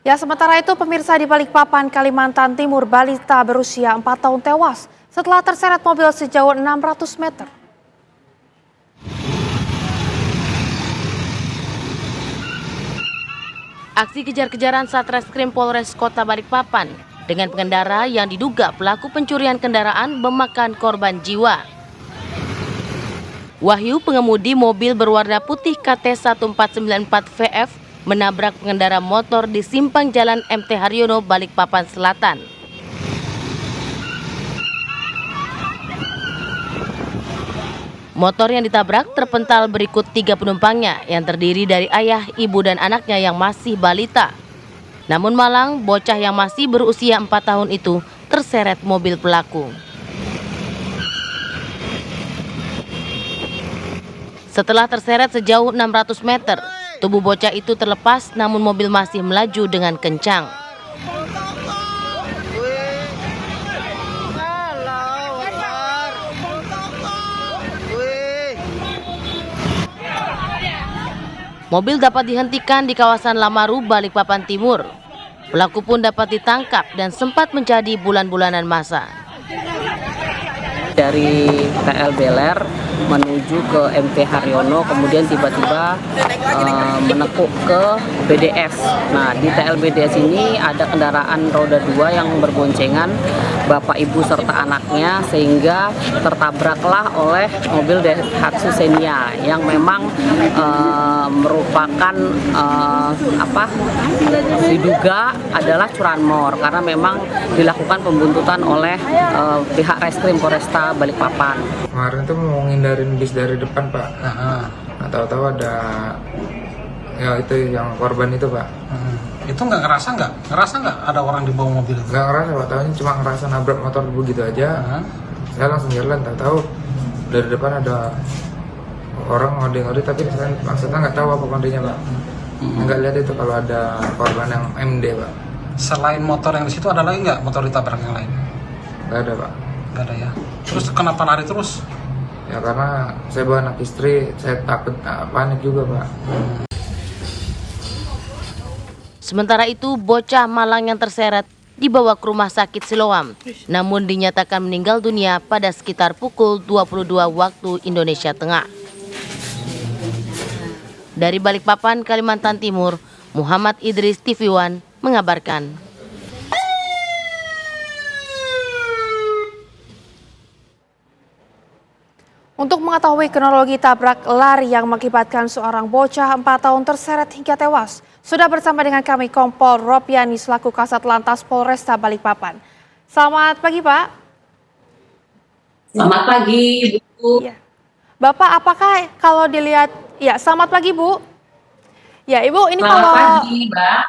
Ya, sementara itu pemirsa di Balikpapan, Kalimantan Timur, balita berusia 4 tahun tewas setelah terseret mobil sejauh 600 meter. Aksi kejar-kejaran Satreskrim Polres Kota Balikpapan dengan pengendara yang diduga pelaku pencurian kendaraan memakan korban jiwa. Wahyu, pengemudi mobil berwarna putih KT 1494 VF, menabrak pengendara motor di simpang Jalan MT Haryono, Balikpapan Selatan. Motor yang ditabrak terpental berikut 3 penumpangnya yang terdiri dari ayah, ibu, dan anaknya yang masih balita. Namun malang, bocah yang masih berusia 4 tahun itu terseret mobil pelaku. Setelah terseret sejauh 600 meter, tubuh bocah itu terlepas namun mobil masih melaju dengan kencang. Mobil dapat dihentikan di kawasan Lamaru, Balikpapan Timur. Pelaku pun dapat ditangkap dan sempat menjadi bulan-bulanan masa. Dari TL Beler menuju ke MT Haryono, kemudian tiba-tiba menekuk ke BDS. Nah, di TL BDS ini ada kendaraan roda 2 yang berboncengan bapak ibu serta anaknya, sehingga tertabraklah oleh mobil Daihatsu Xenia yang memang merupakan diduga adalah curanmor, karena memang dilakukan pembuntutan oleh pihak Reskrim Polresta Balikpapan. Kemarin tuh mau ngindarin bis dari depan, Pak. Nah, tahu-tahu ada ya itu yang korban itu, Pak. Itu nggak ngerasa ada orang di bawah mobil itu? Nggak ngerasa, Pak. Tahunya cuma ngerasa nabrak motor begitu aja. Saya langsung jalan, tahu dari depan ada orang ngode-ngode, tapi saya maksudnya nggak tahu apa kondisinya, Pak. Nggak lihat itu kalau ada korban yang MD, Pak. Selain motor yang di situ ada lagi nggak motor ditabrak yang lain? Nggak ada, Pak. Nggak ada ya. Terus kenapa lari terus? Ya karena saya bawa anak istri, saya takut panik juga, Pak. Sementara itu, bocah malang yang terseret dibawa ke rumah sakit Siloam, namun dinyatakan meninggal dunia pada sekitar pukul 22 waktu Indonesia Tengah. Dari Balikpapan, Kalimantan Timur, Muhammad Idris, TV One mengabarkan. Untuk mengetahui kronologi tabrak lari yang mengakibatkan seorang bocah 4 tahun terseret hingga tewas, sudah bersama dengan kami Kompol Ropiani selaku Kasat Lantas Polresta Balikpapan. Selamat pagi, Pak. Selamat pagi, Bu. Ya. Bapak, apakah kalau dilihat, ya selamat pagi, Bu. Ya, Ibu, ini Selamat pagi, Mbak.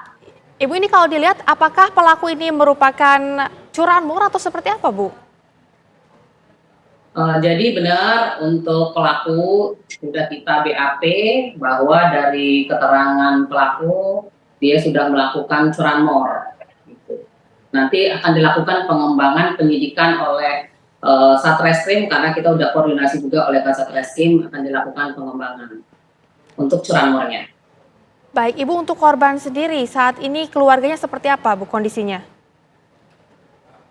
Ibu, ini kalau dilihat, apakah pelaku ini merupakan curanmor atau seperti apa, Bu? Jadi benar, untuk pelaku sudah kita BAP bahwa dari keterangan pelaku dia sudah melakukan curanmor. Gitu. Nanti akan dilakukan pengembangan penyidikan oleh Satreskrim, karena kita sudah koordinasi juga oleh Satreskrim, akan dilakukan pengembangan untuk curanmornya. Baik, Ibu, untuk korban sendiri saat ini keluarganya seperti apa, Bu, kondisinya?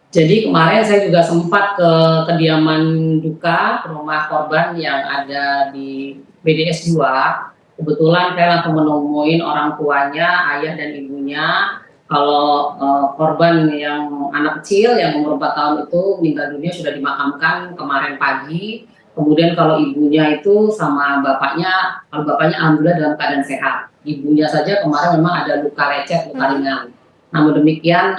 Jadi kemarin saya juga sempat ke kediaman duka, ke rumah korban yang ada di BDS 2. Kebetulan saya langsung menemuin orang tuanya, ayah dan ibunya. Kalau korban yang anak kecil yang umur 4 tahun itu meninggal dunia sudah dimakamkan kemarin pagi. Kemudian kalau ibunya itu sama bapaknya, kalau bapaknya alhamdulillah dalam keadaan sehat. Ibunya saja kemarin memang ada luka lecet, luka ringan. Namun demikian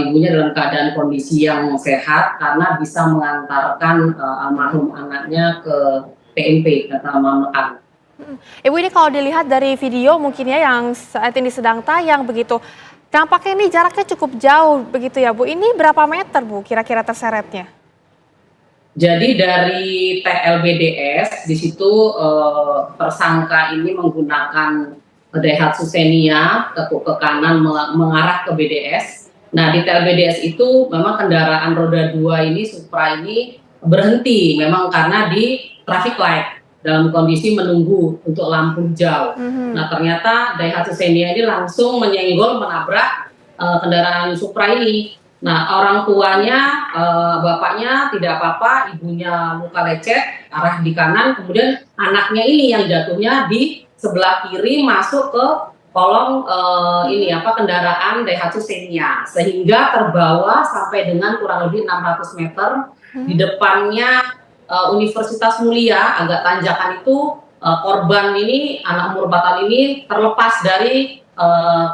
ibunya dalam keadaan kondisi yang sehat karena bisa mengantarkan almarhum anaknya ke PMP, ke Taman. Ibu, ini kalau dilihat dari video mungkin ya yang saat ini sedang tayang begitu, nampaknya ini jaraknya cukup jauh begitu ya, Bu. Ini berapa meter, Bu, kira-kira terseretnya? Jadi dari TLBDS di situ tersangka ini menggunakan Daihatsu Xenia ke kanan mengarah ke BDS. Nah, di TLBDS itu memang kendaraan roda 2 ini, Supra ini berhenti memang karena di traffic light. dalam kondisi menunggu untuk lampu hijau. Nah ternyata Daihatsu Xenia ini langsung menyenggol menabrak kendaraan Supra ini. Nah orang tuanya, bapaknya tidak apa-apa, ibunya luka lecet arah di kanan, kemudian anaknya ini yang jatuhnya di sebelah kiri masuk ke kolong kendaraan Daihatsu Xenia, sehingga terbawa sampai dengan kurang lebih 600 meter. Di depannya Universitas Mulia, agak tanjakan itu, korban ini, anak umur 4 tahun ini terlepas dari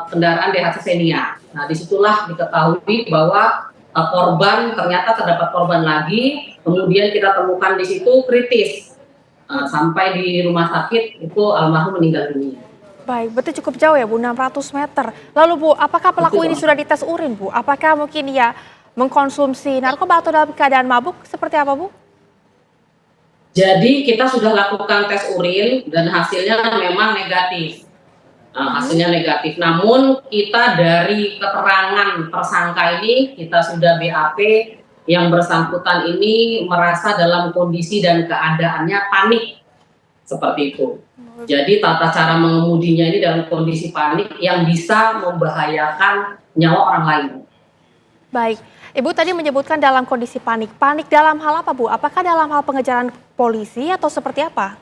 kendaraan Daihatsu Xenia. Nah disitulah diketahui bahwa korban, ternyata terdapat korban lagi, kemudian kita temukan di situ kritis, sampai di rumah sakit itu almarhum meninggal dunia. Baik, berarti cukup jauh ya Bu, 600 meter. Lalu Bu, apakah pelaku ini sudah dites urin Bu? Apakah mungkin ia mengkonsumsi narkoba atau dalam keadaan mabuk? Seperti apa Bu? Jadi kita sudah lakukan tes urin dan hasilnya memang negatif. Hasilnya negatif. Namun kita dari keterangan tersangka ini, kita sudah BAP, yang bersangkutan ini merasa dalam kondisi dan keadaannya panik. Seperti itu. Jadi tata cara mengemudinya ini dalam kondisi panik yang bisa membahayakan nyawa orang lain. Baik, Ibu tadi menyebutkan dalam kondisi panik. Panik dalam hal apa Bu? Apakah dalam hal pengejaran polisi atau seperti apa?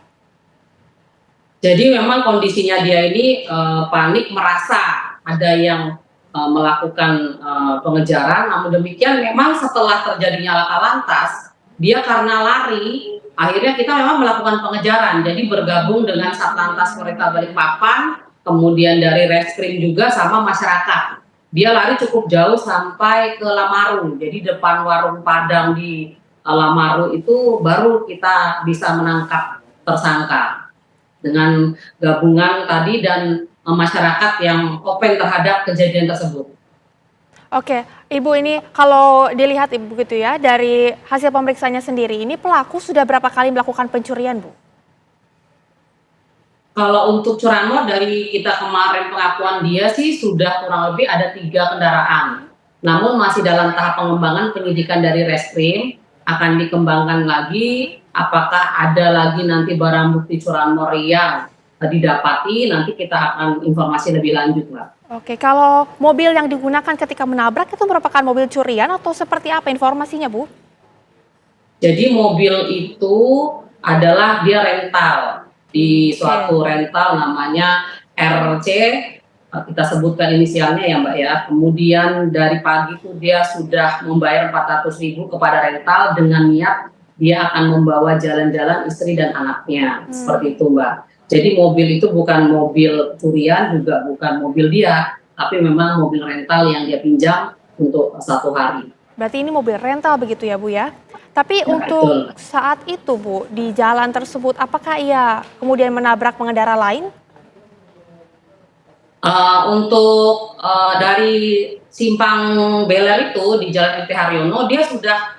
Jadi memang kondisinya dia ini panik, merasa ada yang melakukan pengejaran. Namun demikian memang setelah terjadinya laka lantas, dia karena lari, akhirnya kita memang melakukan pengejaran. Jadi bergabung dengan Satlantas Polresta Balikpapan, kemudian dari Reskrim juga sama masyarakat. Dia lari cukup jauh sampai ke Lamaru. Jadi depan warung Padang di Lamaru itu baru kita bisa menangkap tersangka. Dengan gabungan tadi dan masyarakat yang open terhadap kejadian tersebut. Oke, Ibu, ini kalau dilihat Ibu gitu ya, dari hasil pemeriksaannya sendiri, ini pelaku sudah berapa kali melakukan pencurian Bu? Kalau untuk curanmor dari kita kemarin pengakuan dia sih sudah kurang lebih ada 3 kendaraan. Namun masih dalam tahap pengembangan penyidikan dari Reskrim, akan dikembangkan lagi apakah ada lagi nanti barang bukti curanmor yang didapati, nanti kita akan informasi lebih lanjut Mbak. Oke, kalau mobil yang digunakan ketika menabrak itu merupakan mobil curian atau seperti apa informasinya Bu? Jadi mobil itu adalah dia rental di suatu rental namanya RC, kita sebutkan inisialnya ya Mbak ya. Kemudian dari pagi itu dia sudah membayar 400.000 kepada rental dengan niat dia akan membawa jalan-jalan istri dan anaknya, seperti itu Mbak. Jadi mobil itu bukan mobil curian, juga bukan mobil dia, tapi memang mobil rental yang dia pinjam untuk 1 hari. Berarti ini mobil rental begitu ya Bu ya? Tapi ya, untuk betul. Saat itu Bu, di jalan tersebut apakah ia kemudian menabrak pengendara lain? Dari simpang Beler itu di Jalan MT Haryono, dia sudah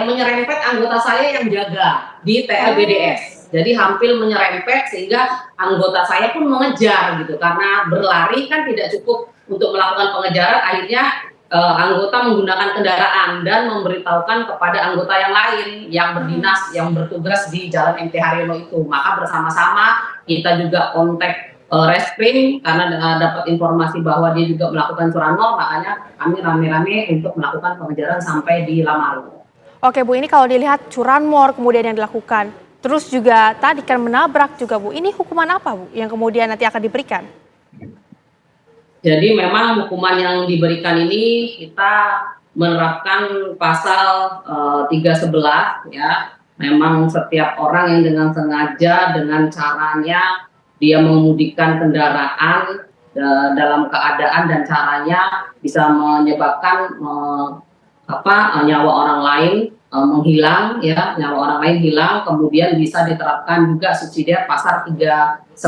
menyerempet anggota saya yang jaga di TLBDS. Jadi hampir menyerempet sehingga anggota saya pun mengejar gitu, karena berlari kan tidak cukup untuk melakukan pengejaran. Akhirnya anggota menggunakan kendaraan dan memberitahukan kepada anggota yang lain yang berdinas, yang bertugas di Jalan MT Haryono itu. Maka bersama-sama kita juga kontak Reskrim karena dapat informasi bahwa dia juga melakukan curanmor, makanya kami rame-rame untuk melakukan pengejaran sampai di Lamaru. Oke Bu, ini kalau dilihat curanmor kemudian yang dilakukan, terus juga tadi kan menabrak juga Bu, ini hukuman apa Bu yang kemudian nanti akan diberikan? Jadi memang hukuman yang diberikan ini kita menerapkan pasal 311 ya. Memang setiap orang yang dengan sengaja, dengan caranya dia mengemudikan kendaraan dalam keadaan dan caranya bisa menyebabkan nyawa orang lain menghilang ya, nyawa orang lain hilang, kemudian bisa diterapkan juga subsidiar pasal 310,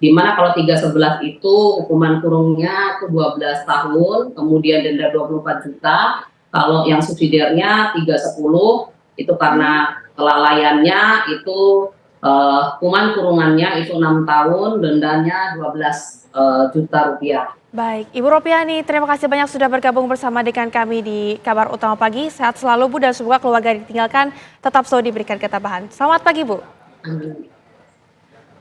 di mana kalau 311 itu hukuman kurungnya itu 12 tahun, kemudian denda 24 juta. Kalau yang subsidiarnya 310 itu karena kelalaiannya itu Hukuman kurungannya itu 6 tahun, dendanya 12 juta rupiah. Baik, Ibu Ropiani, terima kasih banyak sudah bergabung bersama dengan kami di Kabar Utama Pagi. Sehat selalu Bu, dan semoga keluarga yang ditinggalkan tetap selalu diberikan ketabahan. Selamat pagi Bu. Amin.